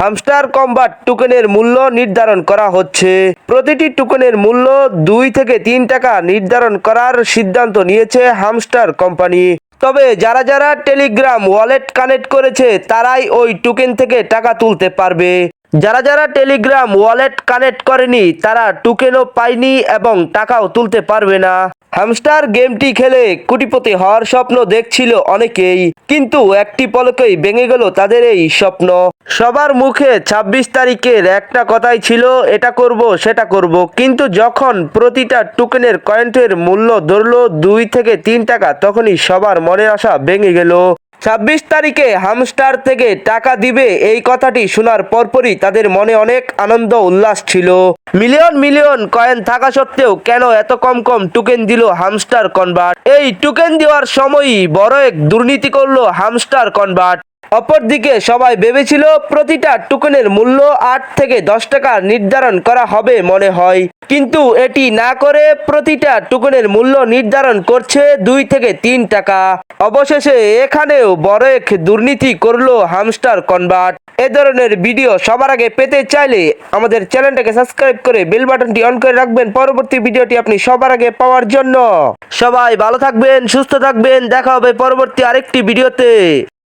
Hamster combat টোকেনের মূল্য নির্ধারণ করা হচ্ছে। প্রতিটি টোকেনের মূল্য 2 থেকে 3 টাকা নির্ধারণ করার সিদ্ধান্ত নিয়েছে হামস্টার কোম্পানি। তবে যারা যারা টেলিগ্রাম ওয়ালেট কানেক্ট করেছে তারাই ওই টোকেন থেকে টাকা তুলতে পারবে। যারা যারা টেলিগ্রাম ওয়ালেট কানেক্ট করেনি তারা টোকেনও পায়নি এবং টাকাও তুলতে পারবে না। হামস্টার গেমটি খেলে কোটিপতি হওয়ার স্বপ্ন দেখছিল অনেকেই, কিন্তু একটি পলকেই ভেঙে গেল তাদের এই স্বপ্ন। সবার মুখে 26 তারিখের একটা কথাই ছিল, এটা করব সেটা করব, কিন্তু যখন প্রতিটা টোকেনের কয়েনের মূল্য ধরলো 2 থেকে 3 টাকা, তখনই সবার মনের আশা ভেঙে গেল। 26 তারিখে হামস্টার থেকে টাকা দিবে এই কথাটি শোনার পরপরই তাদের মনে অনেক আনন্দ উল্লাস ছিল। মিলিয়ন মিলিয়ন কয়েন থাকা সত্ত্বেও কেন এত কম কম টোকেন দিল হামস্টার কনভার্ট? এই টোকেন দেওয়ার সময়ই বড় এক দুর্নীতি করলো হামস্টার কনভার্ট। অপরদিকে সবাই ভেবেছিল প্রতিটা টোকেনের মূল্য 8 থেকে 10 টাকা নির্ধারণ করা হবে মনে হয়, কিন্তু এটি না করে প্রতিটা টোকেনের মূল্য নির্ধারণ করছে 2 থেকে 3 টাকা। অবশেষে এখানেও বড় এক দুর্নীতি করলো হামস্টার কনভার্ট। এ ধরনের ভিডিও সবার আগে পেতে চাইলে আমাদের চ্যানেলটাকে সাবস্ক্রাইব করে বেল বাটনটি অন করে রাখবেন পরবর্তী ভিডিওটি আপনি সবার আগে পাওয়ার জন্য। সবাই ভালো থাকবেন, সুস্থ থাকবেন, দেখা হবে পরবর্তী আরেকটি ভিডিওতে।